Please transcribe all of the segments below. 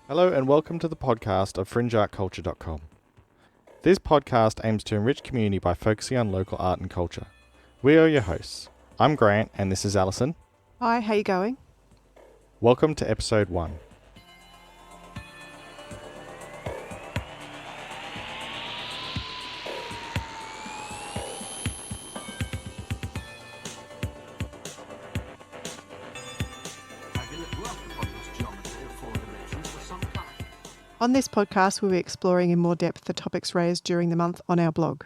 Hello and welcome to the podcast of fringeartculture.com. This podcast aims to enrich community by focusing on local art and culture. We are your hosts. I'm Grant and this is Alison. Hi, how you going? Welcome to episode 1. On this podcast, we'll be exploring in more depth the topics raised during the month on our blog.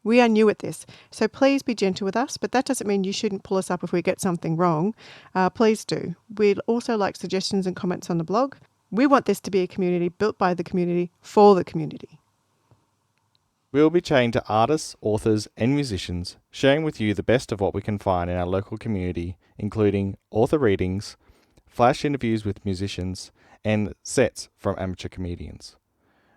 We are new at this, so please be gentle with us, but that doesn't mean you shouldn't pull us up if we get something wrong. Please do. We'd also like suggestions and comments on the blog. We want this to be a community built by the community for the community. We will be chatting to artists, authors and musicians, sharing with you the best of what we can find in our local community, including author readings, flash interviews with musicians, and sets from amateur comedians.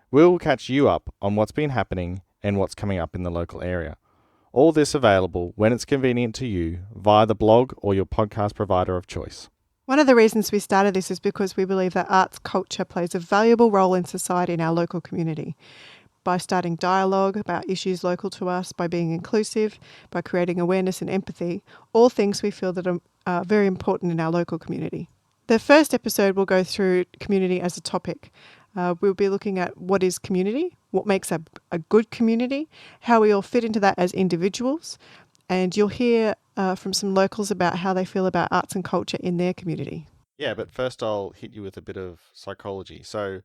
We'll catch you up on what's been happening and what's coming up in the local area. All this available when it's convenient to you via the blog or your podcast provider of choice. One of the reasons we started this is because we believe that arts culture plays a valuable role in society in our local community. By starting dialogue about issues local to us, by being inclusive, by creating awareness and empathy, all things we feel that are very important in our local community. The first episode will go through community as a topic. We'll be looking at what is community, what makes a good community, how we all fit into that as individuals, and you'll hear from some locals about how they feel about arts and culture in their community. Yeah, but first I'll hit you with a bit of psychology. So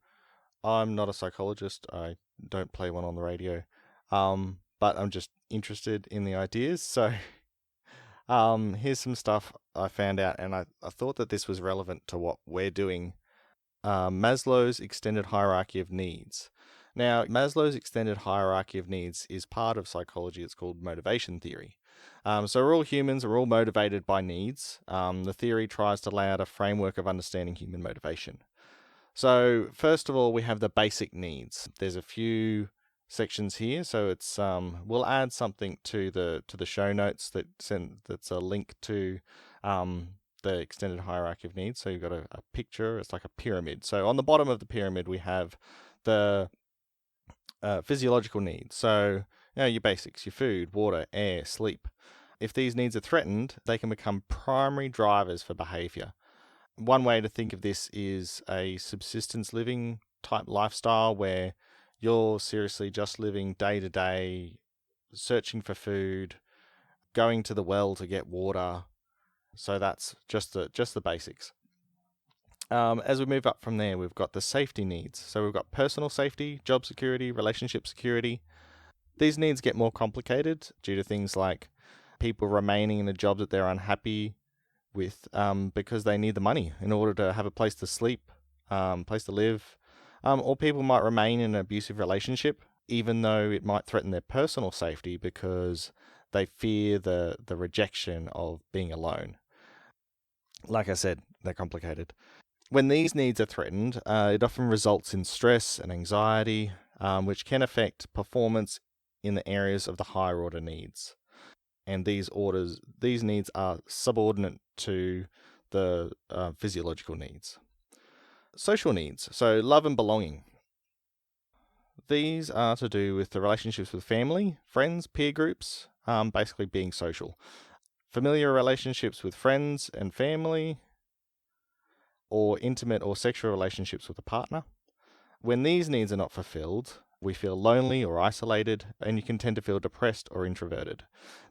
I'm not a psychologist. I don't play one on the radio, but I'm just interested in the ideas. So here's some stuff I found out, and I thought that this was relevant to what we're doing. Maslow's extended hierarchy of needs. Now, Maslow's extended hierarchy of needs is part of psychology. It's called motivation theory. So we're all humans, we're all motivated by needs. The theory tries to lay out a framework of understanding human motivation. So first of all, we have the basic needs. There's a few sections here, so it's we'll add something to the show notes that's a link to the extended hierarchy of needs. So you've got a picture. It's like a pyramid. So on the bottom of the pyramid we have the physiological needs. So your basics: your food, water, air, sleep. If these needs are threatened, they can become primary drivers for behavior. One way to think of this is a subsistence living type lifestyle where you're seriously just living day to day, searching for food, going to the well to get water. So that's just the basics. As we move up from there, we've got the safety needs. So we've got personal safety, job security, relationship security. These needs get more complicated due to things like people remaining in a job that they're unhappy with because they need the money in order to have a place to sleep, place to live. Or people might remain in an abusive relationship even though it might threaten their personal safety because they fear the rejection of being alone. Like I said, they're complicated. When these needs are threatened, it often results in stress and anxiety, which can affect performance in the areas of the higher order needs. And these needs are subordinate to the physiological needs. Social needs, so love and belonging. These are to do with the relationships with family, friends, peer groups, basically being social. Familiar relationships with friends and family, or intimate or sexual relationships with a partner. When these needs are not fulfilled, we feel lonely or isolated, and you can tend to feel depressed or introverted.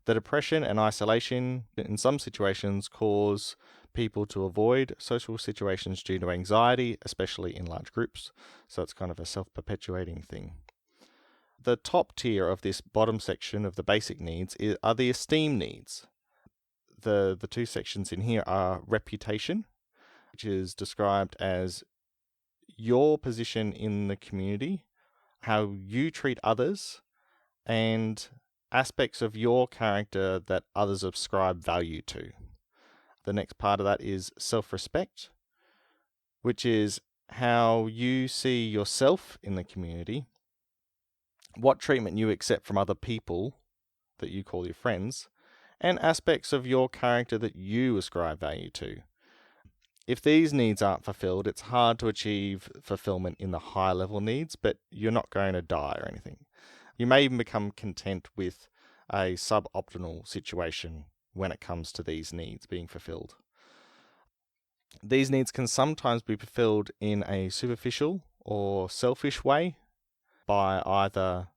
The depression and isolation in some situations cause people to avoid social situations due to anxiety, especially in large groups. So it's kind of a self-perpetuating thing. The top tier of this bottom section of the basic needs are the esteem needs. The two sections in here are reputation, which is described as your position in the community, how you treat others, and aspects of your character that others ascribe value to. The next part of that is self-respect, which is how you see yourself in the community, what treatment you accept from other people that you call your friends, and aspects of your character that you ascribe value to. If these needs aren't fulfilled, it's hard to achieve fulfillment in the high level needs, but you're not going to die or anything. You may even become content with a suboptimal situation when it comes to these needs being fulfilled. These needs can sometimes be fulfilled in a superficial or selfish way by either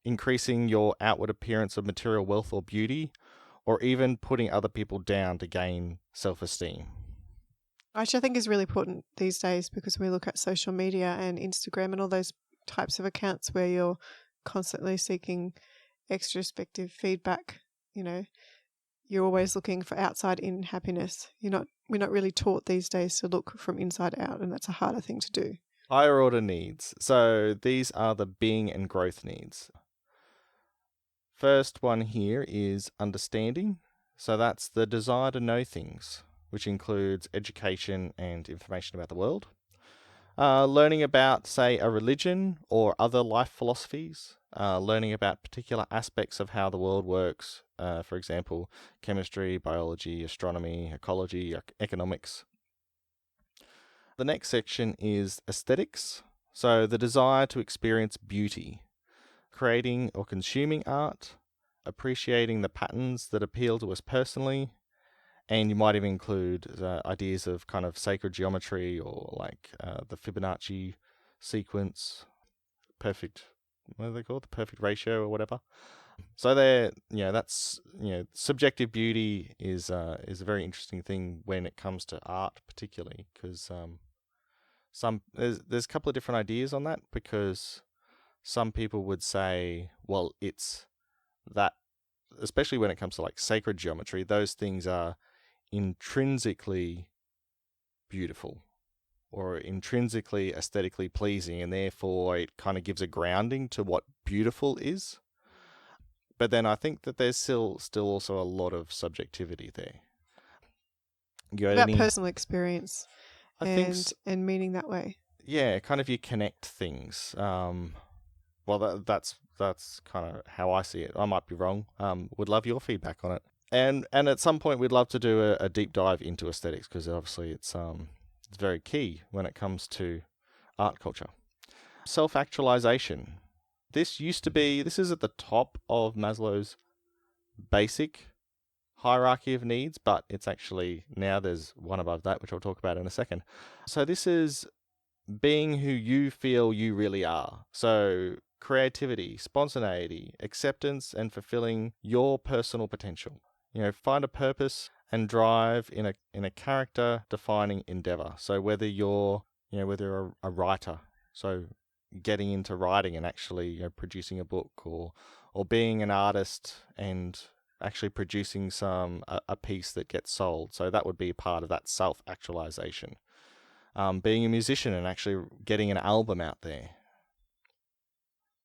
increasing your outward appearance of material wealth or beauty, or even putting other people down to gain self-esteem. Which I think is really important these days, because we look at social media and Instagram and all those types of accounts where you're constantly seeking extrospective feedback. You know, you're always looking for outside in happiness. We're not really taught these days to look from inside out, and that's a harder thing to do. Higher order needs. So these are the being and growth needs. First one here is understanding. So that's the desire to know things, which includes education and information about the world. Learning about, say, a religion or other life philosophies. Learning about particular aspects of how the world works. For example, chemistry, biology, astronomy, ecology, economics. The next section is aesthetics. So the desire to experience beauty. Creating or consuming art, appreciating the patterns that appeal to us personally, and you might even include ideas of kind of sacred geometry or like the Fibonacci sequence, what are they called? The perfect ratio or whatever. So that's subjective beauty is a very interesting thing when it comes to art, particularly because there's a couple of different ideas on that, because some people would say, well, it's that, especially when it comes to like sacred geometry, those things are intrinsically beautiful or intrinsically aesthetically pleasing, and therefore it kind of gives a grounding to what beautiful is. But then I think that there's still also a lot of subjectivity there. About personal experience and meaning that way. Yeah, kind of you connect things. Well, that's kind of how I see it. I might be wrong. Would love your feedback on it. And at some point, we'd love to do a deep dive into aesthetics, because obviously it's very key when it comes to art culture. Self-actualization. This is at the top of Maslow's basic hierarchy of needs, but it's actually, now there's one above that, which I'll talk about in a second. So this is being who you feel you really are. So creativity, spontaneity, acceptance, and fulfilling your personal potential. Find a purpose and drive in a character defining endeavor. So whether you're a writer, so getting into writing and actually producing a book, or being an artist and actually producing a piece that gets sold. So that would be part of that self-actualization. Being a musician and actually getting an album out there.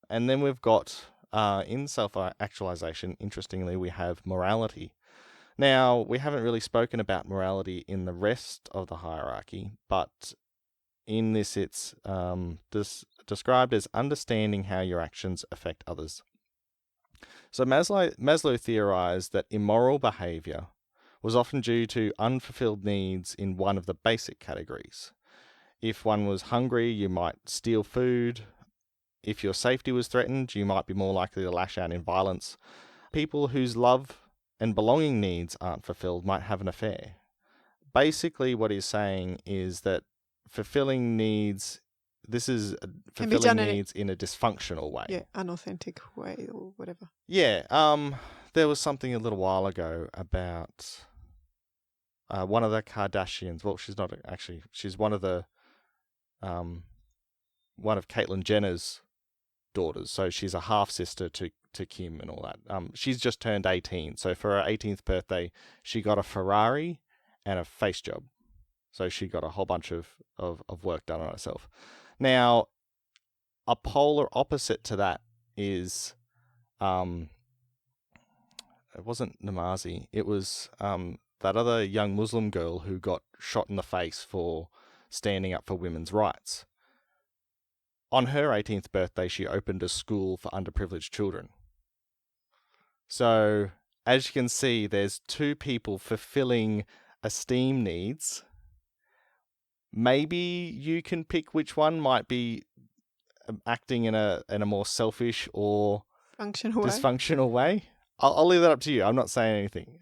And then we've got, in self-actualization, interestingly, we have morality. Now, we haven't really spoken about morality in the rest of the hierarchy, but in this it's described as understanding how your actions affect others. So Maslow theorized that immoral behavior was often due to unfulfilled needs in one of the basic categories. If one was hungry, you might steal food. If your safety was threatened, you might be more likely to lash out in violence. People whose love and belonging needs aren't fulfilled might have an affair. Basically, what he's saying is that fulfilling needs, this is fulfilling needs in a dysfunctional way. Yeah, unauthentic way or whatever. Yeah, there was something a little while ago about one of the Kardashians. Well, she's not actually. She's one of Caitlyn Jenner's daughters. So she's a half sister to Kim and all that. She's just turned 18. So for her 18th birthday, she got a Ferrari and a face job. So she got a whole bunch of work done on herself. Now, a polar opposite to that is, it wasn't Namazi. It was that other young Muslim girl who got shot in the face for standing up for women's rights. On her 18th birthday, she opened a school for underprivileged children. So, as you can see, there's two people fulfilling esteem needs, maybe you can pick which one might be acting in a more selfish or Functional way. dysfunctional way. I'll leave that up to you. I'm not saying anything.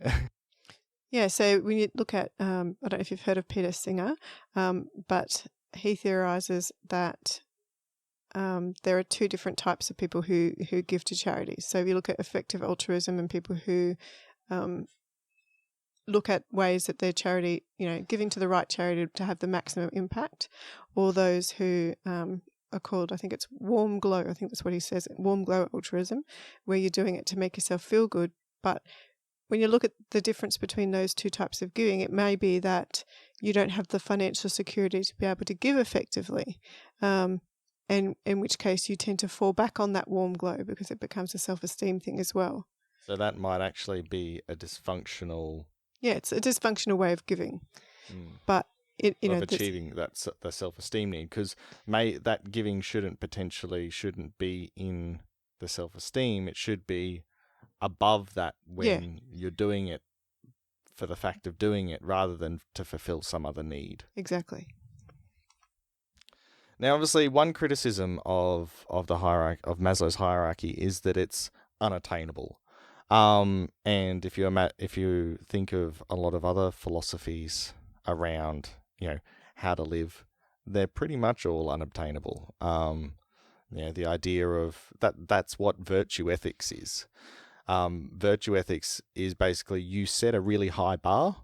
Yeah, so when you look at, I don't know if you've heard of Peter Singer, but he theorises that there are two different types of people who give to charities. So if you look at effective altruism and people who look at ways that their charity, giving to the right charity to have the maximum impact, or those who are called, I think it's warm glow, I think that's what he says, warm glow altruism, where you're doing it to make yourself feel good. But when you look at the difference between those two types of giving, it may be that you don't have the financial security to be able to give effectively, and in which case you tend to fall back on that warm glow because it becomes a self-esteem thing as well. So that might actually be a dysfunctional... Yeah, it's a dysfunctional way of giving. But of achieving the self-esteem need, because that giving shouldn't be in the self-esteem. It should be above that when you're doing it for the fact of doing it rather than to fulfill some other need. Exactly. Now, obviously, one criticism of the hierarchy, of Maslow's hierarchy, is that it's unattainable. And if you think of a lot of other philosophies around, how to live, they're pretty much all unobtainable. The idea of that's what virtue ethics is. Virtue ethics is basically you set a really high bar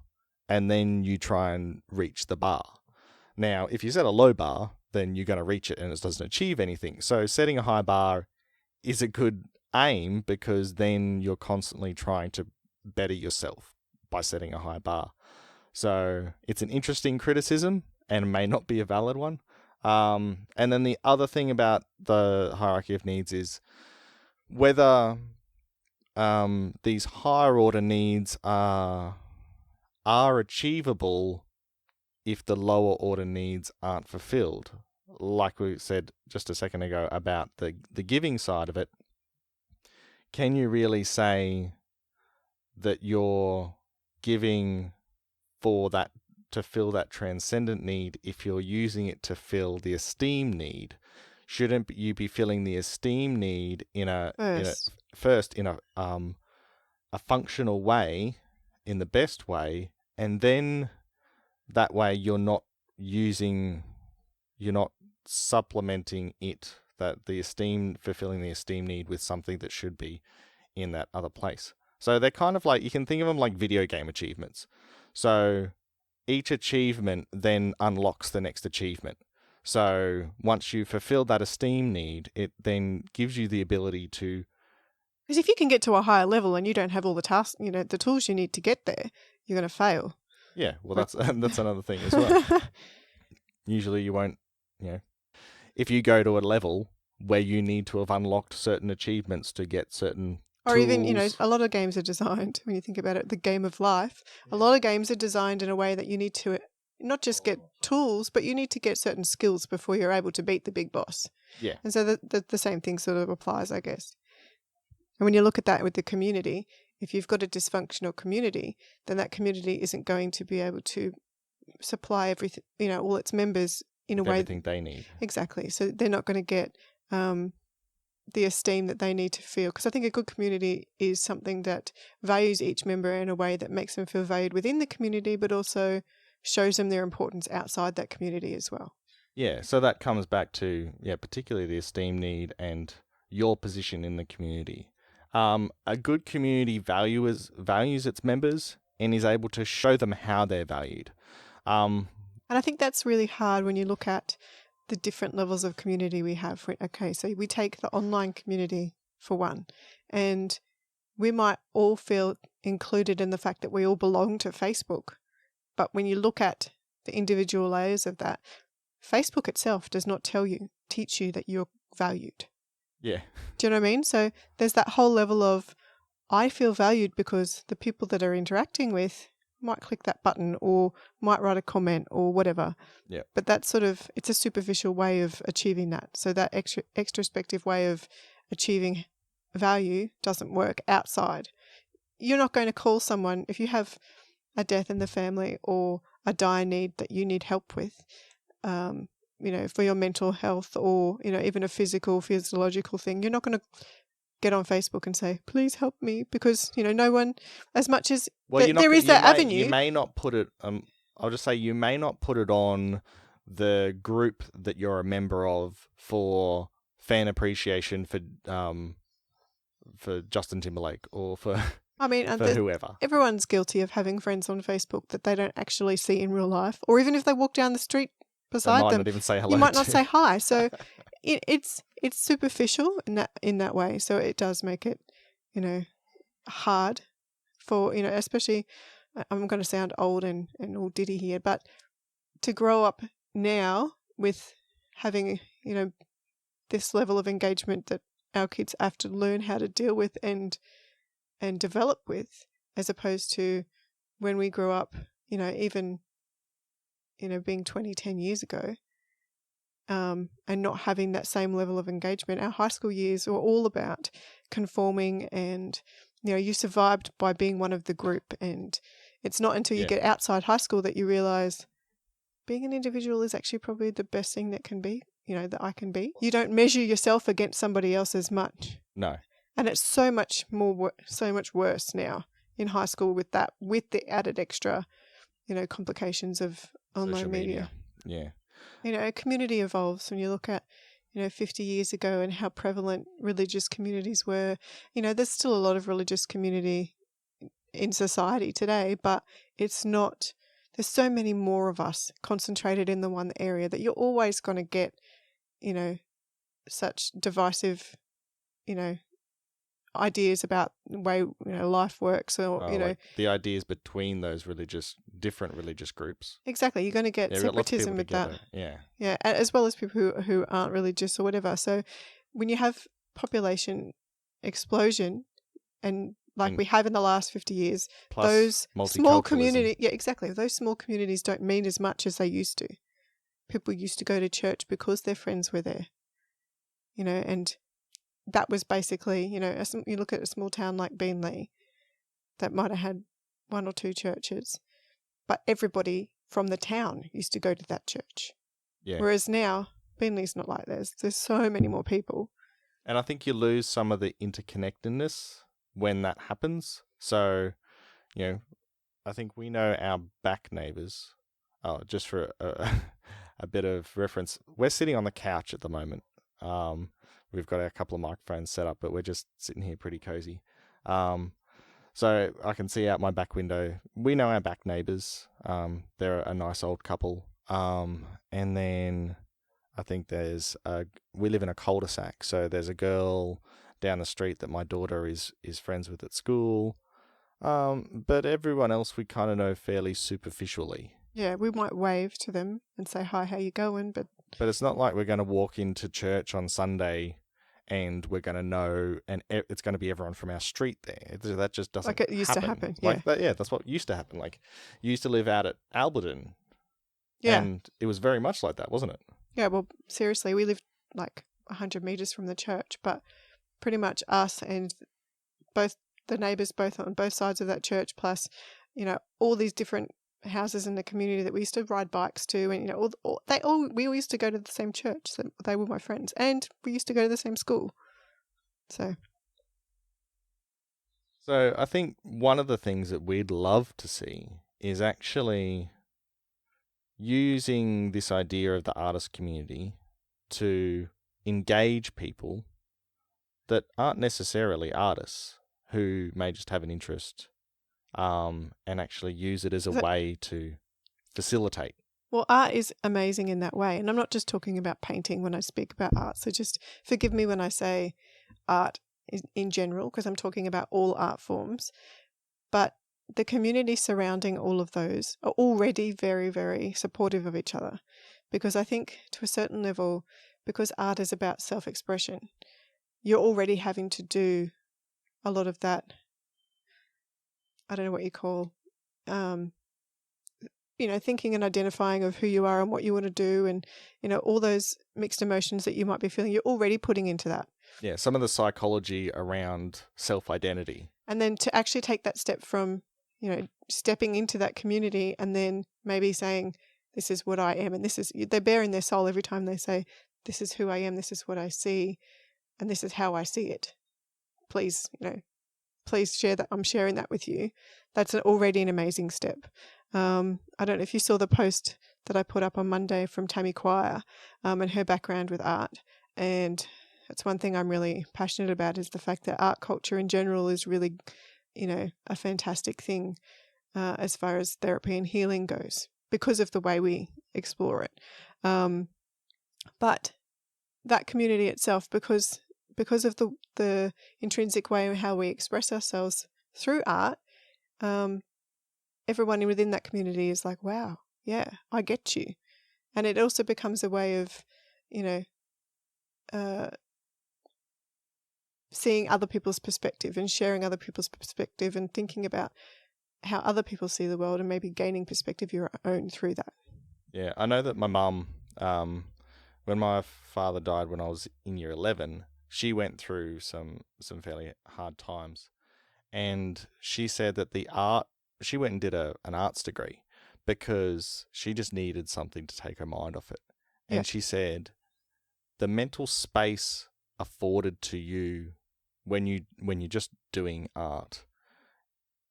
and then you try and reach the bar. Now, if you set a low bar, then you're going to reach it and it doesn't achieve anything. So setting a high bar is a good aim because then you're constantly trying to better yourself by setting a high bar. So it's an interesting criticism and may not be a valid one. And then the other thing about the hierarchy of needs is whether these higher order needs are achievable if the lower order needs aren't fulfilled. Like we said just a second ago about the giving side of it, can you really say that you're giving for that to fill that transcendent need if you're using it to fill the esteem need? Shouldn't you be filling the esteem need in a functional way, in the best way, and then that way you're not supplementing it, that fulfilling the esteem need with something that should be in that other place. So they're kind of like, you can think of them like video game achievements. So each achievement then unlocks the next achievement. So once you fulfill that esteem need, it then gives you the ability to... Because if you can get to a higher level and you don't have all the tasks, the tools you need to get there, you're going to fail. Yeah, well, that's another thing as well. Usually you won't, if you go to a level where you need to have unlocked certain achievements to get certain or tools. Even, a lot of games are designed, when you think about it, the game of life, a lot of games are designed in a way that you need to not just get tools, but you need to get certain skills before you're able to beat the big boss. Yeah. And so the same thing sort of applies, I guess. And when you look at that with the community, if you've got a dysfunctional community, then that community isn't going to be able to supply everything, all its members in a way. Everything they need. Exactly. So they're not going to get the esteem that they need to feel. Because I think a good community is something that values each member in a way that makes them feel valued within the community, but also shows them their importance outside that community as well. Yeah. So that comes back to, particularly the esteem need and your position in the community. A good community values its members and is able to show them how they're valued. And I think that's really hard when you look at the different levels of community we have. Okay, so we take the online community for one, and we might all feel included in the fact that we all belong to Facebook. But when you look at the individual layers of that, Facebook itself does not teach you that you're valued. Yeah. Do you know what I mean? So there's that whole level of, I feel valued because the people that are interacting with might click that button or might write a comment or whatever. Yeah. But that's it's a superficial way of achieving that. So that extrospective way of achieving value doesn't work outside. You're not going to call someone, if you have a death in the family or a dire need that you need help with, for your mental health or, even a physiological thing, you're not going to get on Facebook and say, please help me, because, no one, as much as there is that avenue. You may not put it, I'll just say you may not put it on the group that you're a member of for fan appreciation for Justin Timberlake or for whoever. Everyone's guilty of having friends on Facebook that they don't actually see in real life, or even if they walk down the street beside them, not even say hello. You might not say hi. So it's superficial in that way. So it does make it, hard for, especially, I'm going to sound old and all diddy here, but to grow up now with having, this level of engagement that our kids have to learn how to deal with and develop with, as opposed to when we grew up, even, being 10 years ago, and not having that same level of engagement. Our high school years were all about conforming and, you survived by being one of the group. And it's not until you get outside high school that you realize being an individual is actually probably the best thing that can be, that I can be. You don't measure yourself against somebody else as much. No. And it's so much worse now in high school with the added extra, complications of online social media. Yeah. Community evolves when you look at, 50 years ago and how prevalent religious communities were. There's still a lot of religious community in society today, but it's not, there's so many more of us concentrated in the one area that you're always going to get, such divisive, ideas about the way life works, or like the ideas between those different religious groups. Exactly, you're going to get separatism with that. Yeah, as well as people who aren't religious or whatever. So when you have population explosion, and we have in the last 50 years, those small those small communities don't mean as much as they used to. People used to go to church because their friends were there, and that was basically, you look at a small town like Beenleigh that might have had one or two churches, but everybody from the town used to go to that church. Yeah. Whereas now, Beenleigh's not like this. There's so many more people. And I think you lose some of the interconnectedness when that happens. So, I think we know our back neighbours. Oh, just for a bit of reference, we're sitting on the couch at the moment. We've got a couple of microphones set up, but we're just sitting here pretty cozy. So I can see out my back window. We know our back neighbours. They're a nice old couple. And then I think we live in a cul-de-sac. So there's a girl down the street that my daughter is friends with at school. But everyone else we kind of know fairly superficially. Yeah, we might wave to them and say, hi, how you going? But it's not like we're going to walk into church on Sunday and we're going to know, and it's going to be everyone from our street there. That just doesn't happen. Like it used to happen, yeah. That's what used to happen. Like, you used to live out at Alberton. Yeah. And it was very much like that, wasn't it? Yeah, well, seriously, we lived like 100 metres from the church, but pretty much us and both the neighbours on both sides of that church, plus, all these different houses in the community that we used to ride bikes to, and we all used to go to the same church. So they were my friends, and we used to go to the same school. So I think one of the things that we'd love to see is actually using this idea of the artist community to engage people that aren't necessarily artists, who may just have an interest, and actually use it as a way to facilitate. Well, art is amazing in that way. And I'm not just talking about painting when I speak about art. So just forgive me when I say art in general, because I'm talking about all art forms. But the community surrounding all of those are already very, very supportive of each other. Because I think to a certain level, because art is about self-expression, you're already having to do a lot of that, I don't know what you call, thinking and identifying of who you are and what you want to do, and, all those mixed emotions that you might be feeling, you're already putting into that. Yeah, some of the psychology around self-identity. And then to actually take that step from stepping into that community and then maybe saying, this is what I am, and they're bearing their soul every time they say, this is who I am, this is what I see, and this is how I see it. Please, please share that. I'm sharing that with you. That's already an amazing step. I don't know if you saw the post that I put up on Monday from Tammy Quire and her background with art. And that's one thing I'm really passionate about, is the fact that art culture in general is really, a fantastic thing as far as therapy and healing goes, because of the way we explore it. But that community itself, because of the intrinsic way of how we express ourselves through art, everyone within that community is like, wow, yeah, I get you. And it also becomes a way of, seeing other people's perspective and sharing other people's perspective and thinking about how other people see the world and maybe gaining perspective your own through that. Yeah, I know that my mum, when my father died when I was in year 11, she went through some fairly hard times. And she said that she went and did an arts degree because she just needed something to take her mind off it. And Yeah. she said the mental space afforded to you when you're just doing art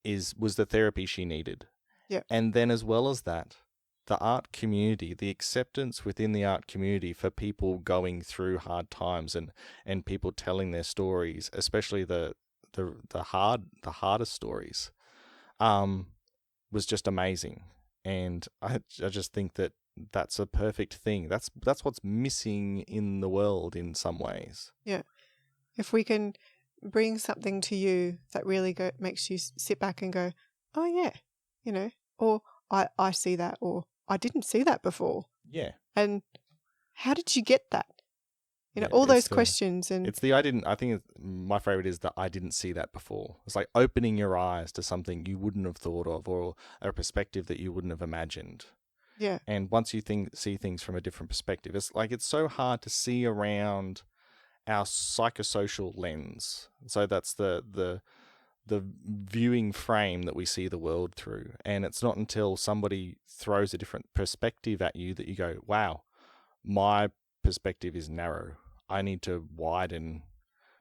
was the therapy she needed. Yeah. And then as well as that, the art community, the acceptance within the art community for people going through hard times and people telling their stories, especially the hardest stories, was just amazing. And I just think that that's a perfect thing. That's what's missing in the world in some ways. Yeah. If we can bring something to you that really makes you sit back and go, oh yeah, or I see that, or I didn't see that before. Yeah. And how did you get that? Yeah, all those questions. And it's I think my favorite is that I didn't see that before. It's like opening your eyes to something you wouldn't have thought of, or a perspective that you wouldn't have imagined. Yeah. And once you see things from a different perspective, it's so hard to see around our psychosocial lens. So that's the viewing frame that we see the world through. And it's not until somebody throws a different perspective at you that you go, wow, my perspective is narrow. I need to widen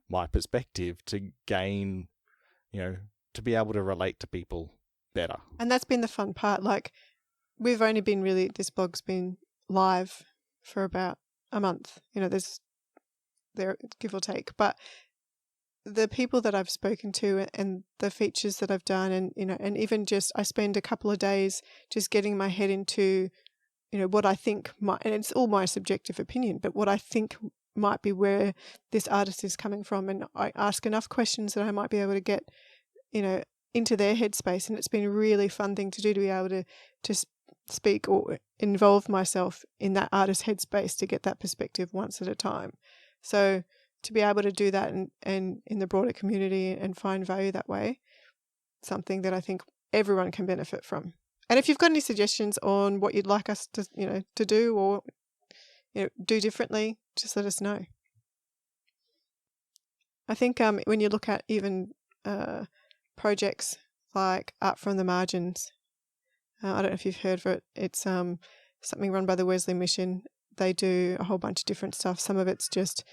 my perspective to gain, to be able to relate to people better. And that's been the fun part. Like, we've only been this blog's been live for about a month. There, give or take. But the people that I've spoken to and the features that I've done, and and even just I spend a couple of days just getting my head into, what I think and it's all my subjective opinion, but what I think might be where this artist is coming from, and I ask enough questions that I might be able to get, into their headspace, and it's been a really fun thing to do, to be able to speak or involve myself in that artist's headspace to get that perspective once at a time. So to be able to do that and in the broader community and find value that way, something that I think everyone can benefit from. And if you've got any suggestions on what you'd like us to, to do or, do differently, just let us know. I think when you look at even projects like Art from the Margins, I don't know if you've heard of it. It's something run by the Wesley Mission. They do a whole bunch of different stuff. Some of it's just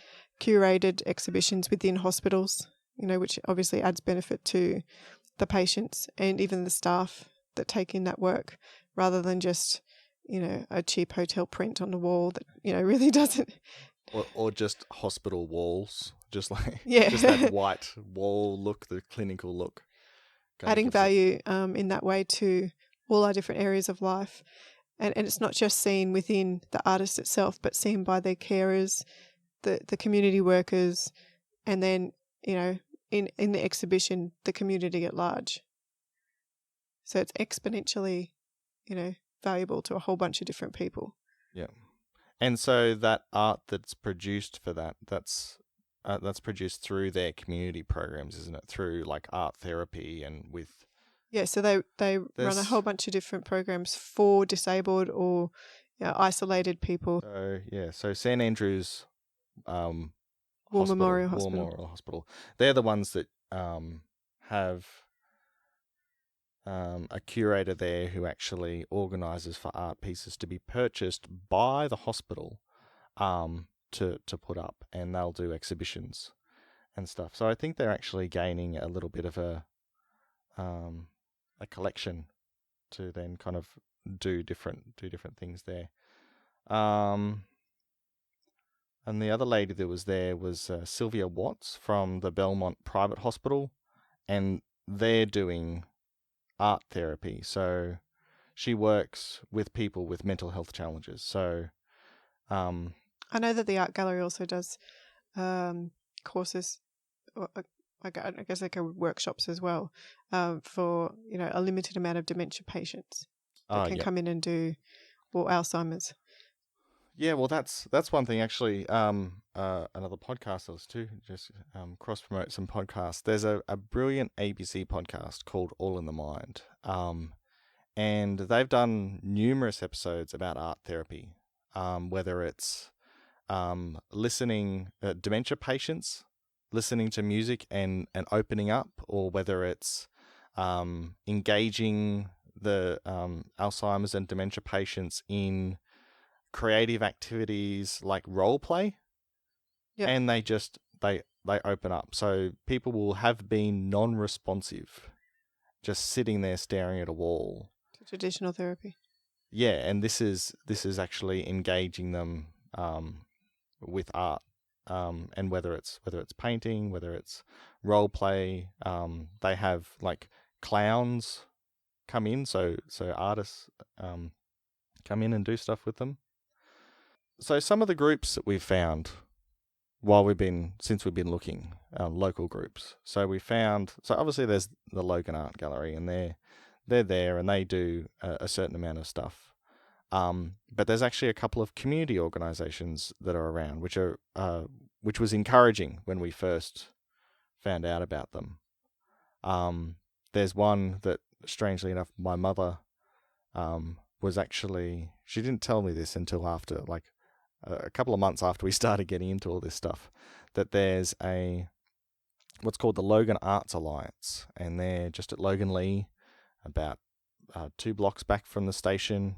curated exhibitions within hospitals, which obviously adds benefit to the patients and even the staff that take in that work, rather than just, a cheap hotel print on the wall that, really doesn't. Or just hospital walls, just just that white wall look, the clinical look. Adding value in that way to all our different areas of life. And it's not just seen within the artist itself, but seen by their carers, the community workers, and then, in the exhibition, the community at large. So it's exponentially, valuable to a whole bunch of different people. Yeah. And so that art that's produced for that's produced through their community programs, isn't it? Through like art therapy and with... Yeah, so they run a whole bunch of different programs for disabled or isolated people. So St Andrew's War Memorial Hospital. They're the ones that have a curator there who actually organises for art pieces to be purchased by the hospital to put up, and they'll do exhibitions and stuff. So I think they're actually gaining a little bit of a collection to then kind of do different things there. And the other lady that was there was Sylvia Watts from the Belmont Private Hospital, and they're doing art therapy. So she works with people with mental health challenges. So I know that the art gallery also does courses, or I guess like workshops as well, for a limited amount of dementia patients that can come in and do, or Alzheimer's. Yeah, well, that's one thing actually. Another podcast I was to just cross promote some podcasts. There's a brilliant ABC podcast called All in the Mind, and they've done numerous episodes about art therapy, whether it's listening dementia patients listening to music and opening up, or whether it's engaging the Alzheimer's and dementia patients in creative activities like role play. Yep. And they open up. So people will have been non-responsive, just sitting there staring at a wall. Traditional therapy. Yeah, and this is actually engaging them with art, and whether it's painting, whether it's role play. They have like clowns come in, so artists come in and do stuff with them. So some of the groups that we've found since we've been looking, local groups. So we found, so obviously there's the Logan Art Gallery, and they're there and they do a certain amount of stuff. But there's actually a couple of community organisations that are around, which was encouraging when we first found out about them. There's one that, strangely enough, my mother was actually, she didn't tell me this until after, like, a couple of months after we started getting into all this stuff, that there's what's called the Logan Arts Alliance, and they're just at Logan Lee, about 2 blocks back from the station,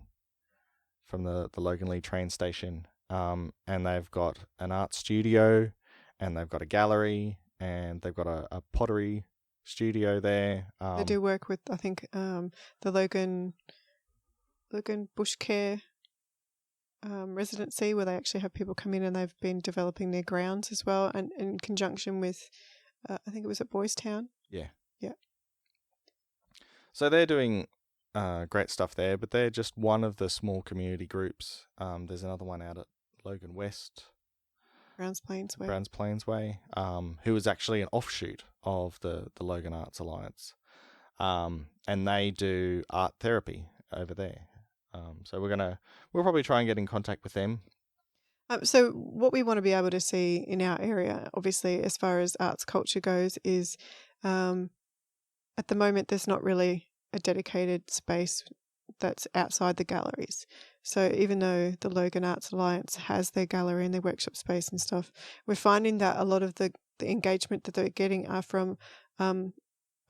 from the Logan Lee train station, and they've got an art studio, and they've got a gallery, and they've got a pottery studio there. They do work with, I think, the Logan Bush Care residency, where they actually have people come in and they've been developing their grounds as well, and in conjunction with, I think it was at Boys Town. Yeah. Yeah. So they're doing great stuff there, but they're just one of the small community groups. There's another one out at Logan West, Browns Plains Way, who is actually an offshoot of the Logan Arts Alliance, and they do art therapy over there. So we'll probably try and get in contact with them. So what we want to be able to see in our area, obviously, as far as arts culture goes, is at the moment there's not really a dedicated space that's outside the galleries. So even though the Logan Arts Alliance has their gallery and their workshop space and stuff, we're finding that a lot of the engagement that they're getting are from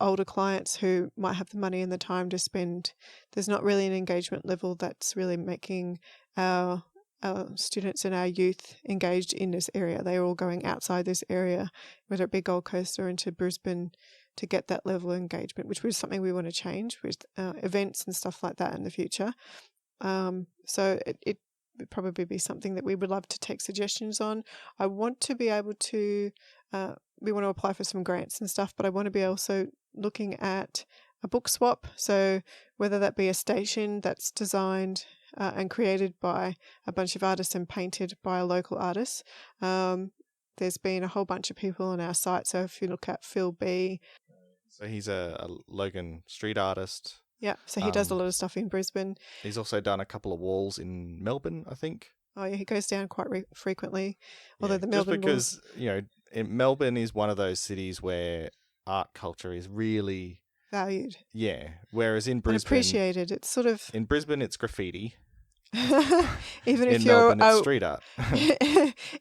older clients who might have the money and the time to spend. There's not really an engagement level that's really making our students and our youth engaged in this area. They're all going outside this area, whether it be Gold Coast or into Brisbane, to get that level of engagement, which was something we want to change with events and stuff like that in the future. So it would probably be something that we would love to take suggestions on. I want to be able to, we want to apply for some grants and stuff, but I want to be also looking at a book swap. So whether that be a station that's designed and created by a bunch of artists and painted by a local artist. There's been a whole bunch of people on our site. So if you look at Phil B. So he's a Logan street artist. Yeah, so he does a lot of stuff in Brisbane. He's also done a couple of walls in Melbourne, I think. Oh yeah, he goes down quite frequently. Although the Melbourne just because, Melbourne is one of those cities where art culture is really valued. Yeah, whereas in Brisbane, and appreciated. It's sort of in Brisbane, it's graffiti. Even if in you're Melbourne, it's street art.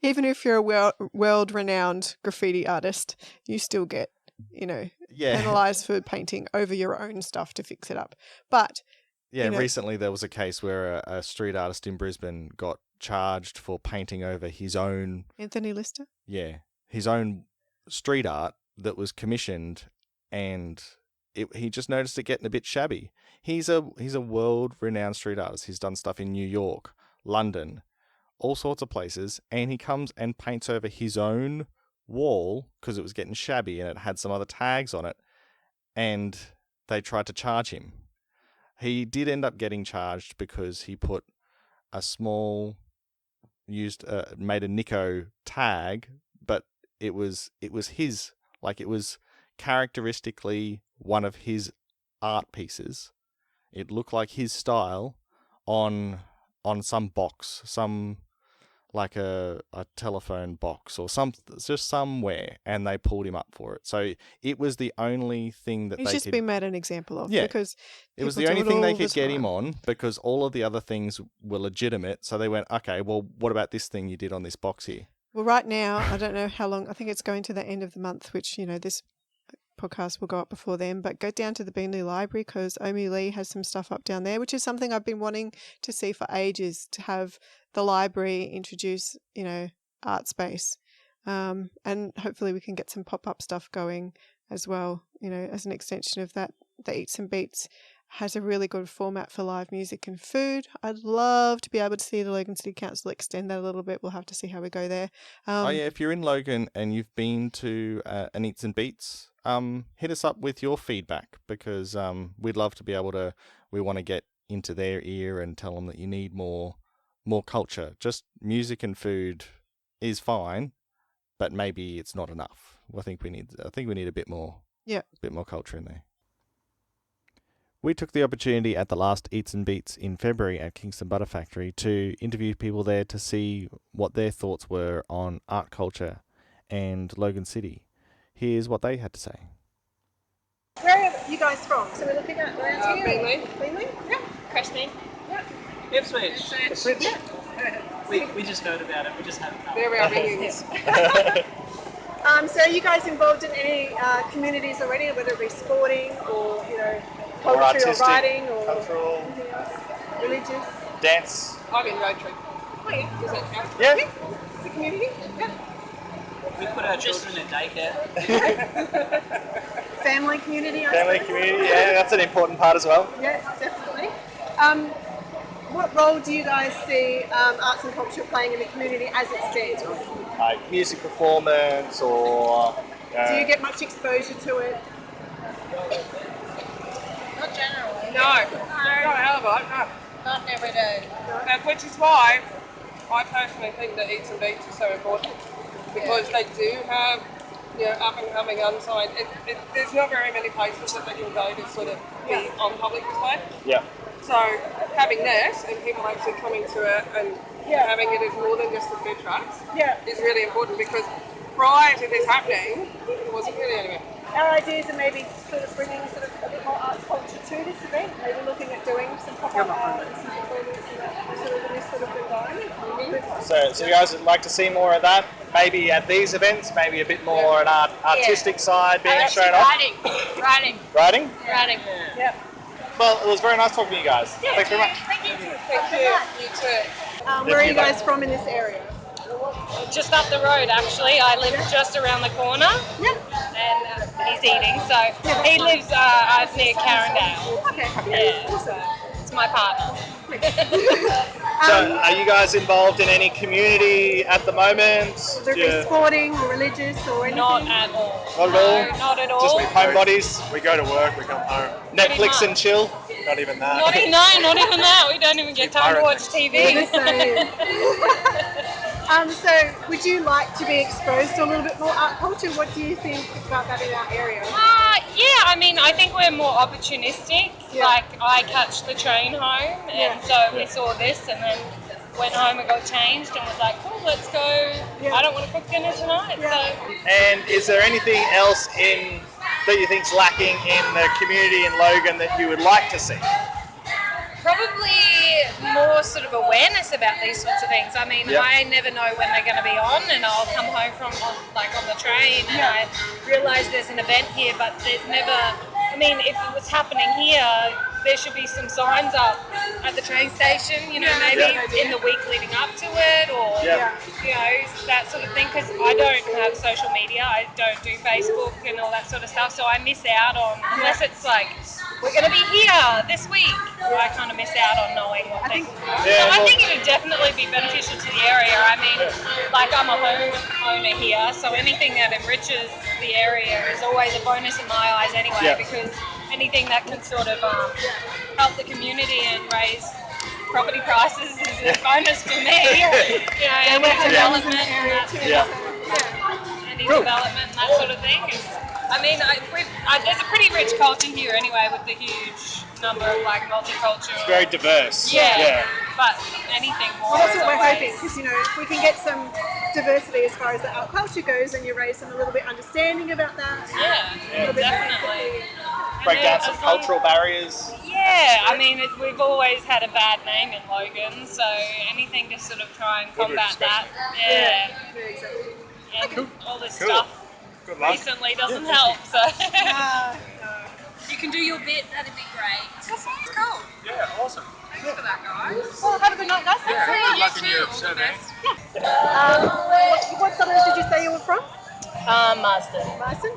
Even if you're a world-renowned graffiti artist, you still get Yeah. penalised for painting over your own stuff to fix it up. But yeah, recently there was a case where a street artist in Brisbane got charged for painting over his own Anthony Lister? Yeah, his own street art that was commissioned, and he just noticed it getting a bit shabby. He's a world-renowned street artist. He's done stuff in New York, London, all sorts of places, and he comes and paints over his own wall because it was getting shabby and it had some other tags on it, and they tried to charge him. He did end up getting charged because he put a small made a Nico tag, but it was his, like, it was characteristically one of his art pieces. It looked like his style on some box, some like a telephone box or just somewhere, and they pulled him up for it. So it was the only thing that he's just been made an example of. Yeah, because it was the only thing they could get him on, because all of the other things were legitimate. So they went, okay, well, what about this thing you did on this box here? Well, right now, I don't know how long. I think it's going to the end of the month, which, this podcast will go up before then. But go down to the Beanley Library, because Omi Lee has some stuff up down there, which is something I've been wanting to see for ages, to have the library introduce, art space. And hopefully we can get some pop-up stuff going as well, as an extension of that. The Eats and Beats has a really good format for live music and food. I'd love to be able to see the Logan City Council extend that a little bit. We'll have to see how we go there. If you're in Logan and you've been to an Eats and Beats, hit us up with your feedback, because we'd love to be able to. We want to get into their ear and tell them that you need more culture. Just music and food is fine, but maybe it's not enough. I think we need a bit more. Yeah, a bit more culture in there. We took the opportunity at the last Eats and Beats in February at Kingston Butter Factory to interview people there to see what their thoughts were on art culture and Logan City. Here's what they had to say. Where are you guys from? So we're looking at around here. Beanley? Yeah. Crestmead? Yeah. Ipswich. Yeah. We just heard about it. We just haven't come. There we are, reunions. So are you guys involved in any communities already, whether it be sporting or, poetry or artistic, writing or cultural, anything else? Religious? dance? I'm in Rotary. Oh, yeah. Does that count? Yeah. It's a community? Yeah. We put our children in daycare. Family community, I Family suppose? community, yeah, that's an important part as well. Yeah, definitely. What role do you guys see arts and culture playing in the community as it stands? Like music performance or... Do you get much exposure to it? Not generally. No. Not a hell of a lot, no. Not every day. Which is why I personally think that Eats and Beats is so important. Because they do have, up and coming unsigned. There's not very many places that they can go to sort of be on public display. Yeah. So having this and people actually coming to it and having it as more than just the food trucks is really important, because prior to this happening, it wasn't really anywhere. Our ideas are maybe sort of bringing sort of a bit more arts culture to this event, maybe looking at doing some pop-up art and some performance in this sort of environment. So you guys would like to see more of that? Maybe at these events, maybe a bit more an artistic side being shown off? Writing. Writing? Yep. Well, it was very nice talking to you guys. Thanks very much. Thank you. Thank you. You too. Where are you guys from in this area? Just up the road, actually. I live just around the corner. Yeah. And he's eating, so he lives near Carindale. Okay. Yeah, so it's my partner. So are you guys involved in any community at the moment? Whether it be sporting or religious or anything? Not at all. Not at all? No, not at all. Just homebodies? We go to work, we come home. Netflix and chill? Not even that. Not even that. We don't even get time to watch TV. So would you like to be exposed to a little bit more art culture? What do you think about that in our area? I think we're more opportunistic. Yeah. Like, I catch the train home, and so we saw this and then went home and got changed and was like, cool, let's go. Yeah. I don't want to cook dinner tonight. Yeah. So And is there anything else that you think's lacking in the community in Logan that you would like to see? Probably more sort of awareness about these sorts of things. I mean, Yeah. I never know when they're going to be on, and I'll come home from on the train, and I realise there's an event here, but there's never. I mean, if it was happening here, there should be some signs up at the train station. You know, maybe in the week leading up to it, or you know, that sort of thing. Because I don't have social media, I don't do Facebook and all that sort of stuff, so I miss out on unless it's like we're going to be here this week. I kind of miss out on knowing what things. So I think it would definitely be beneficial to the area. I mean, like I'm a homeowner here, so anything that enriches the area is always a bonus in my eyes anyway, because anything that can sort of help the community and raise property prices is a bonus for me. You know, any development and that sort of thing. I mean, there's a pretty rich culture here anyway, with the huge number of like multicultural. It's very diverse. Yeah. But anything more. Well, that's what we're hoping, because you know, if we can get some diversity as far as the art culture goes, and you raise them a little bit understanding about that. Yeah, definitely. Break down some cultural barriers. Yeah, I mean, we've always had a bad name in Logan, so anything to sort of try and combat that. Yeah, exactly. And all this stuff Good luck. recently doesn't help, so. You can do your bit, that'd be great. That's cool. Yeah, awesome. Thanks for that, guys. Well, have a good night, guys. Yeah, good luck in your All the survey. best. What suburbs did you say you were from? Marsden. Marsden?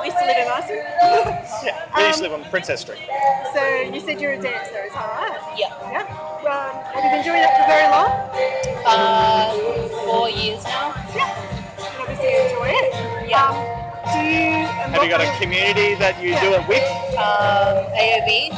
We used to live in Marsden. We used to live on Princess Street. So you said you're a dancer, is that right? Yeah. Have you been doing that for very long? 4 years now. And obviously you enjoy it. Yeah. Do you... Have you got a community that you do it with? AOB,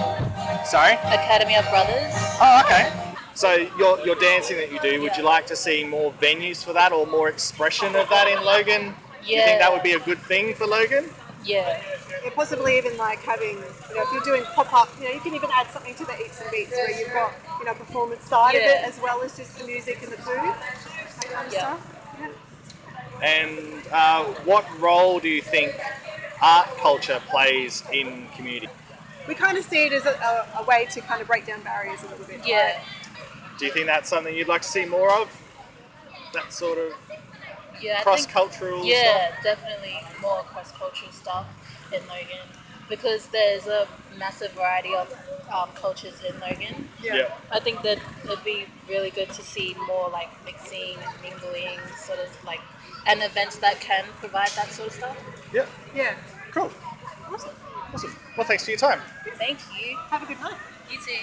Sorry? Academy of Brothers. Oh, okay. So your dancing that you do, would you like to see more venues for that or more expression of that in Logan? Do you think that would be a good thing for Logan? Yeah. Yeah, possibly even like having, you know, if you're doing pop-up, you know, you can even add something to the Eats and Beats where you've got, you know, performance side of it as well as just the music and the food, that kind of stuff. Yeah. And what role do you think art culture plays in community? We kind of see it as a way to kind of break down barriers a little bit. Yeah. Do you think that's something you'd like to see more of? That sort of Yeah, cross-cultural stuff? Yeah, definitely more cross-cultural stuff in Logan, because there's a massive variety of cultures in Logan. Yeah. I think that it'd be really good to see more like mixing and mingling, sort of like, and events that can provide that sort of stuff. Yeah. Yeah. Cool. Awesome. Awesome. Well, thanks for your time. Thank you. Have a good night. You too.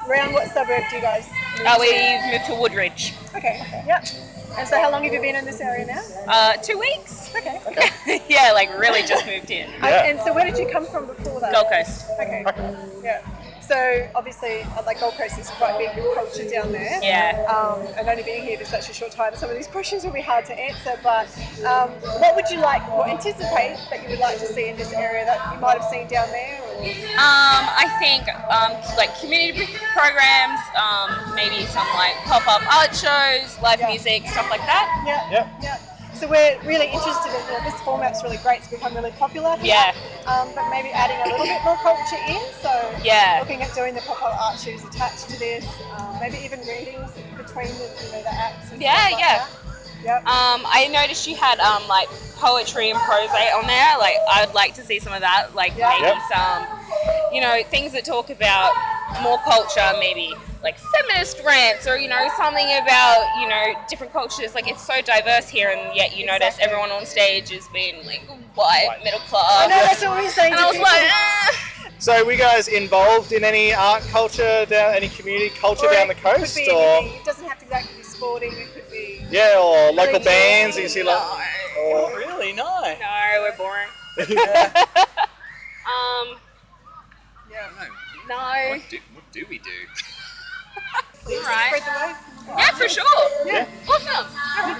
Around what suburb do you guys move to? We moved to Woodridge. Okay. Yep. And so how long have you been in this area now? 2 weeks. Okay. Yeah, like really just moved in. And so where did you come from before that? Gold Coast. Okay. Yeah. So obviously, like Gold Coast is quite big with culture down there. Yeah. And only being here for such a short time, some of these questions will be hard to answer. But what would you like, or anticipate that you would like to see in this area that you might have seen down there? Or? I think like community programs, maybe some like pop-up art shows, live music, stuff like that. Yeah. So we're really interested in, you know, this format's really great, it's become really popular here. Yeah. But maybe adding a little bit more culture in, so looking at doing the pop-up art shows attached to this, maybe even readings between the, you know, the acts and stuff like that. Yep. I noticed you had like poetry and prose on there. Like I would like to see some of that. Like maybe some, you know, things that talk about more culture, maybe like feminist rants, or, you know, something about, you know, different cultures. Like it's so diverse here, and yet you notice everyone on stage is being like white, middle class. I know, that's what we're saying. And I was like, So are we guys involved in any art culture any community culture Or down the it coast? could be Or anything. It doesn't have to exactly be sporting, it could be... or local Really bands that you see like... Oh, really? No. no, we're boring. No. What do we do? Please Alright. spread the word. Yeah, for sure. Yeah. Awesome. I'm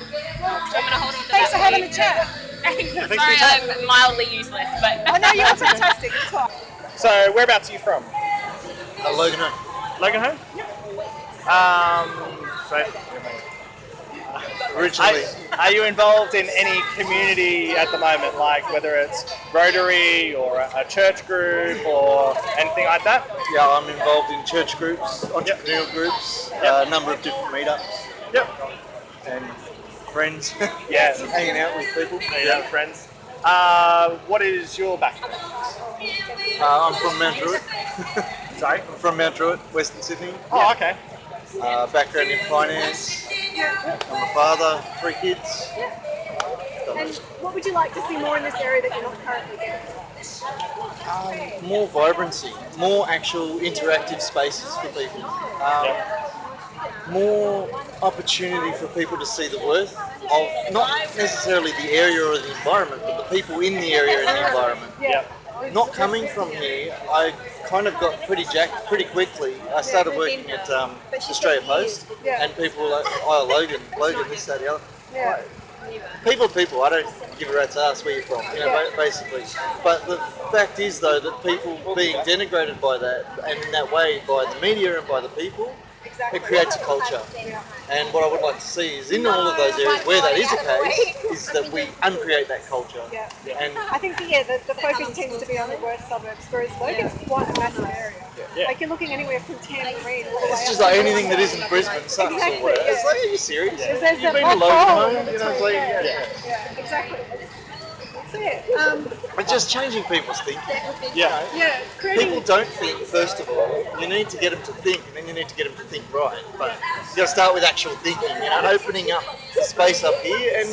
gonna hold on to Thanks for that. having a chat. Sorry, I'm mildly useless, but. I know you're fantastic. It's fine. So whereabouts are you from? Logan Home. Logan Home? So originally. Are you involved in any community at the moment, like whether it's Rotary or a church group or anything like that? Yeah, I'm involved in church groups, entrepreneurial groups, a number of different meetups. Yep. And friends. Yeah. Hanging out with people. Hanging out with friends. What is your background? I'm from Mount Druitt. Sorry? I'm from Mount Druitt, Western Sydney. Oh, okay. Background in finance. I'm a father, 3 kids. And what would you like to see more in this area that you're not currently getting? More vibrancy, more actual interactive spaces for people. More opportunity for people to see the worth of not necessarily the area or the environment, but the people in the area and the environment. Yep. Not coming from here, I kind of got pretty jacked pretty quickly. I started working at Australia Post, and people were like, oh, Logan, this, that, the other. Yeah. People are people. I don't give a rat's ass where you're from, basically. But the fact is, though, that people being denigrated by that, and in that way by the media and by the people, it creates a culture. And what I would like to see is in all of those areas where that is the case, is that we uncreate that culture. Yeah. And I think the focus tends to be on the worst suburbs, whereas Logan's quite a massive area. Yeah. Like you're looking anywhere from Tamarine all the way it's just up like to anything that Wollongong. isn't Brisbane, sucks Exactly, or whatever. yeah. It's like, are you serious? There's You've that been to black hole Logan, in you know, it's between, like, yeah, exactly. So It's just changing people's thinking. Yeah. People don't think, first of all. You need to get them to think, and then you need to get them to think right. But you got to start with actual thinking, opening up the space up here and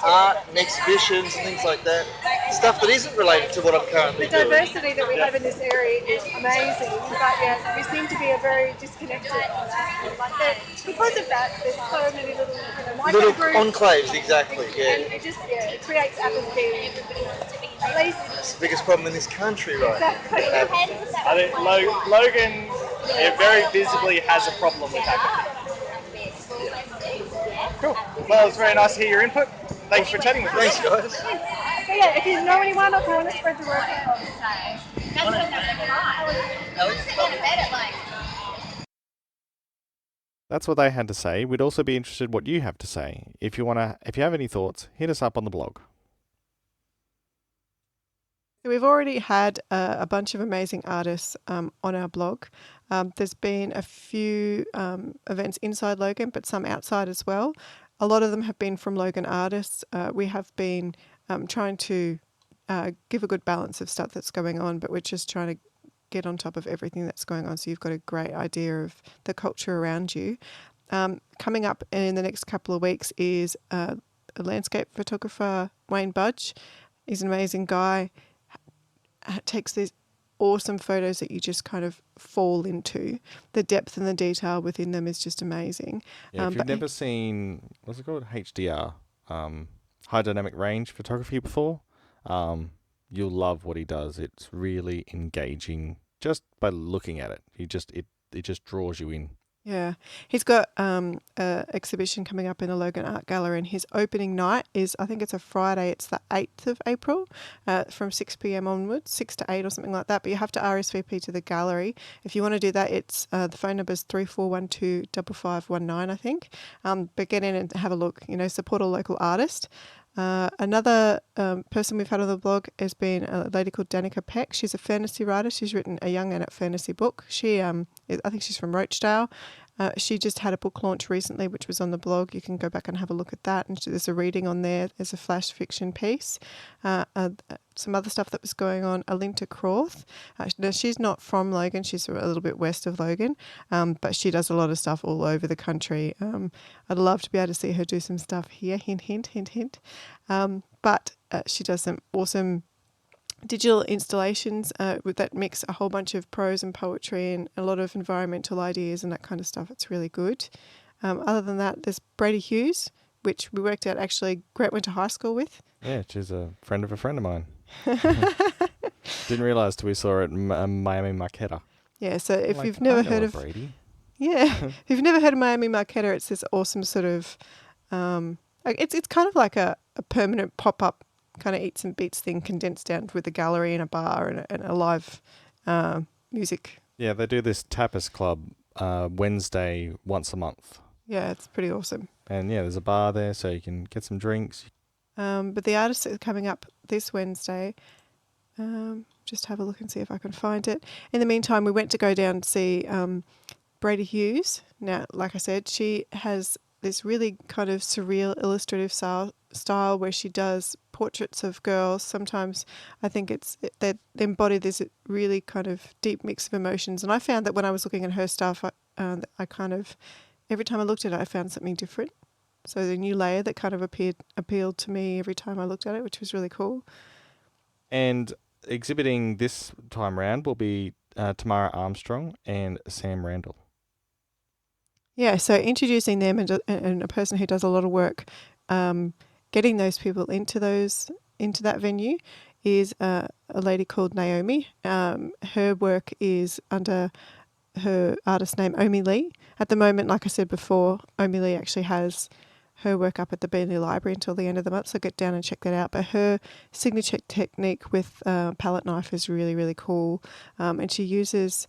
art and exhibitions and things like that. Stuff that isn't related to what I'm currently the doing. diversity that we have in this area is amazing, but we seem to be a very disconnected. Because of that, there's so many little, micro Little groups. enclaves, exactly, And yeah. it just, it creates apathy. At least. It's the biggest problem in this country right now. Exactly. I think Logan very visibly has a problem with that. Cool. Well, it's very nice to hear your input. Thanks for chatting with us. Thanks, guys. So if you know anyone or if you want to spread the word. That's what they had to say. We'd also be interested what you have to say. If you have any thoughts, hit us up on the blog. We've already had a bunch of amazing artists on our blog. There's been a few events inside Logan, but some outside as well. A lot of them have been from Logan artists. We have been trying to give a good balance of stuff that's going on, but we're just trying to get on top of everything that's going on so you've got a great idea of the culture around you. Coming up in the next couple of weeks is a landscape photographer, Wayne Budge. He's an amazing guy. Takes these awesome photos that you just kind of fall into. The depth and the detail within them is just amazing. Yeah, if you've never seen, what's it called? HDR, high dynamic range photography before, you'll love what he does. It's really engaging just by looking at it. It just draws you in. Yeah, he's got an exhibition coming up in the Logan Art Gallery, and his opening night is, I think it's a Friday, it's the 8th of April, from 6 p.m. onwards, 6 to 8 or something like that, but you have to RSVP to the gallery. If you want to do that, it's the phone number is 3412-5519, I think, but get in and have a look, support a local artist. Another person we've had on the blog has been a lady called Danica Peck. She's a fantasy writer. She's written a young adult fantasy book. She, I think she's from Rochdale. She just had a book launch recently, which was on the blog. You can go back and have a look at that. And there's a reading on there. There's a flash fiction piece. Some other stuff that was going on. Alinta Croft. Now, she's not from Logan. She's a little bit west of Logan. But she does a lot of stuff all over the country. I'd love to be able to see her do some stuff here. Hint, hint, hint, hint. But she does some awesome digital installations that mix a whole bunch of prose and poetry and a lot of environmental ideas and that kind of stuff. It's really good. Other than that, there's Brady Hughes, which we worked out actually Grant went to high school with. Yeah, she's a friend of mine. Didn't realise till we saw her at Miami Marquetta. Yeah, so if you've never heard of Brady. Yeah, if you've never heard of Miami Marquetta, it's this awesome sort of it's kind of like a permanent pop-up kind of eats and beats thing condensed down with a gallery and a bar and a live music. Yeah, they do this tapas club Wednesday once a month. Yeah, it's pretty awesome. And yeah, there's a bar there, so you can get some drinks. But the artists that are coming up this Wednesday, just have a look and see if I can find it. In the meantime, we went to go down and see Brady Hughes. Now, like I said, she has this really kind of surreal illustrative style where she does portraits of girls. Sometimes I think they embody this really kind of deep mix of emotions. And I found that when I was looking at her stuff, I kind of, every time I looked at it, I found something different. So the new layer that kind of appealed to me every time I looked at it, which was really cool. And exhibiting this time round will be Tamara Armstrong and Sam Randall. Yeah, so introducing them and a person who does a lot of work, getting those people into that venue is a lady called Naomi. Her work is under her artist name Omi Lee. At the moment, like I said before, Omi Lee actually has her work up at the Beenleigh Library until the end of the month, so get down and check that out. But her signature technique with palette knife is really, really cool. And she uses,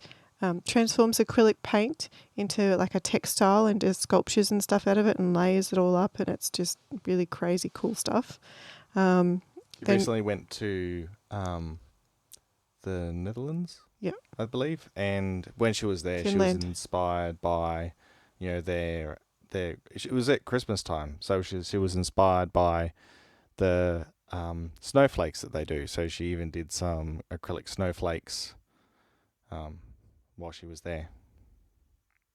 transforms acrylic paint into like a textile and does sculptures and stuff out of it and layers it all up, and it's just really crazy cool stuff. She recently went to the Netherlands, I believe, and when she was there, Finland. she was inspired by, it was at Christmas time, so she was inspired by the snowflakes that they do. So she even did some acrylic snowflakes while she was there.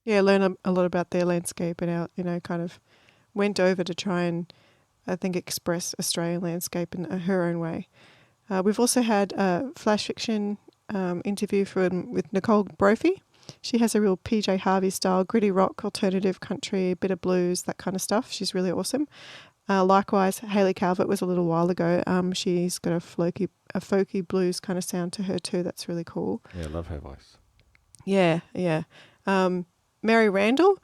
Yeah, learn a lot about their landscape and how, kind of went over to try and, I think, express Australian landscape in her own way. We've also had a flash fiction interview with Nicole Brophy. She has a real PJ Harvey style, gritty rock, alternative country, a bit of blues, that kind of stuff. She's really awesome. Likewise, Hayley Calvert was a little while ago. She's got a folky blues kind of sound to her too. That's really cool. Yeah, I love her voice. Yeah. Mary Randall,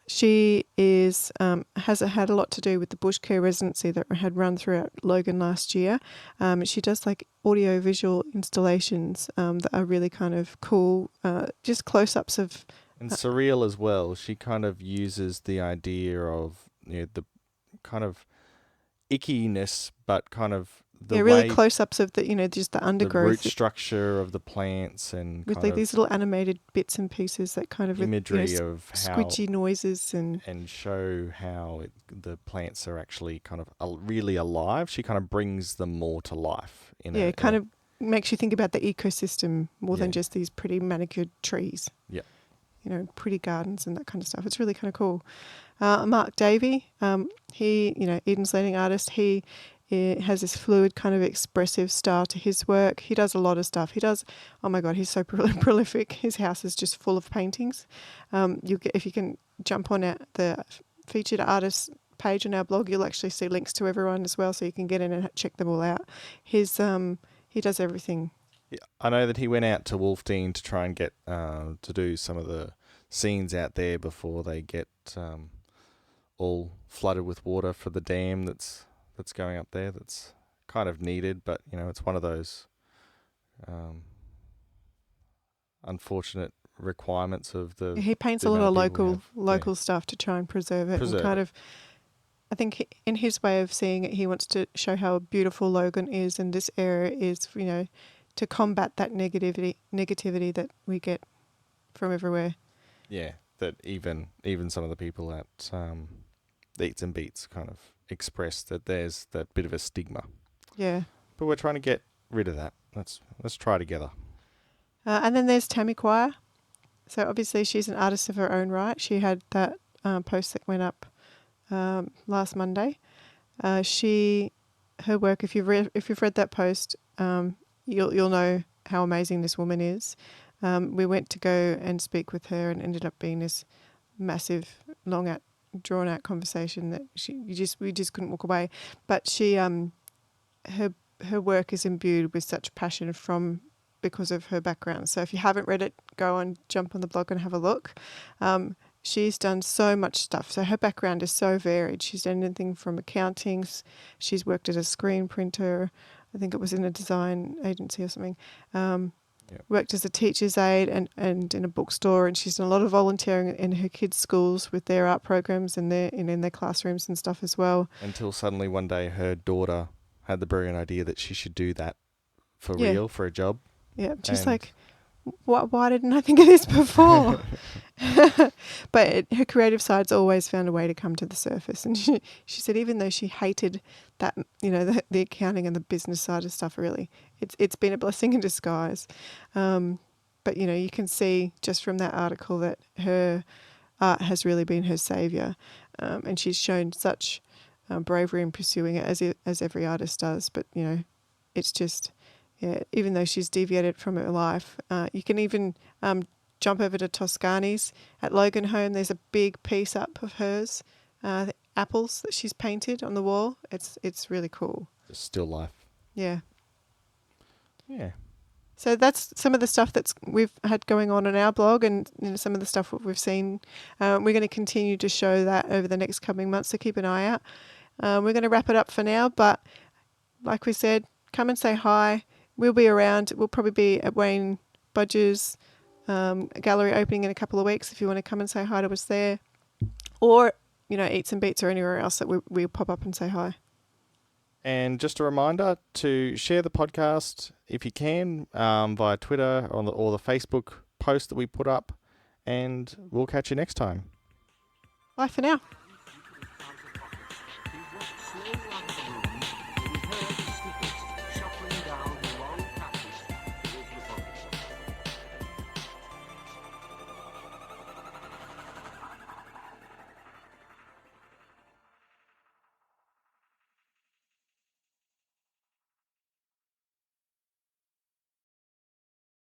she has had a lot to do with the bush care residency that had run throughout Logan last year. She does like audio-visual installations that are really kind of cool, just close-ups of... And surreal as well. She kind of uses the idea of the kind of ickiness, but kind of the really close-ups of the just the undergrowth, the root structure of the plants, and with like these little animated bits and pieces that kind of imagery of how squidgy noises and show how the plants are actually kind of really alive. She kind of brings them more to life. Kind of makes you think about the ecosystem more than just these pretty manicured trees. Yeah. Pretty gardens and that kind of stuff. It's really kind of cool. Mark Davey, he, Eden's leading artist, he has this fluid kind of expressive style to his work. He does a lot of stuff. Oh my God, he's so prolific. His house is just full of paintings. If you can jump on the featured artists page on our blog, you'll actually see links to everyone as well, so you can get in and check them all out. He does everything. Yeah, I know that he went out to Wolfdean to try and get to do some of the scenes out there before they get all flooded with water for the dam that's going up there. That's kind of needed, but it's one of those unfortunate requirements of the. He paints a lot of local stuff to try and preserve it. I think in his way of seeing it, he wants to show how beautiful Logan is, and this area is, to combat that negativity that we get from everywhere. Yeah, that even some of the people at Eats and Beats kind of express that there's that bit of a stigma. Yeah. But we're trying to get rid of that. Let's try together. And then there's Tammy Quire. So obviously she's an artist of her own right. She had that post that went up last Monday. Her work, if you've read that post, you'll know how amazing this woman is. We went to go and speak with her, and ended up being this massive, drawn out conversation that we just couldn't walk away. But she her work is imbued with such passion because of her background. So if you haven't read it, go and jump on the blog and have a look. She's done so much stuff. So her background is so varied. She's done anything from accounting. She's worked as a screen printer. I think it was in a design agency or something. worked as a teacher's aide and in a bookstore, and she's done a lot of volunteering in her kids' schools with their art programs and in their classrooms and stuff as well. Until suddenly one day her daughter had the brilliant idea that she should do that for real, for a job. Yeah, she's like, why didn't I think of this before? But her creative side's always found a way to come to the surface. And she said even though she hated that, the accounting and the business side of stuff, really, it's been a blessing in disguise. But, you can see just from that article that her art has really been her saviour. And she's shown such bravery in pursuing it, as every artist does. But, it's just... Yeah, even though she's deviated from her life, you can even jump over to Toscani's at Logan Home. There's a big piece up of hers, the apples that she's painted on the wall. It's really cool. Just still life. Yeah. Yeah. So that's some of the stuff we've had going on our blog, and some of the stuff that we've seen. We're going to continue to show that over the next coming months, so keep an eye out. We're going to wrap it up for now, but like we said, come and say hi. We'll be around. We'll probably be at Wayne Budge's gallery opening in a couple of weeks if you want to come and say hi to us there. Or, Eats and Beats or anywhere else that we'll pop up and say hi. And just a reminder to share the podcast if you can via Twitter or the Facebook post that we put up. And we'll catch you next time. Bye for now.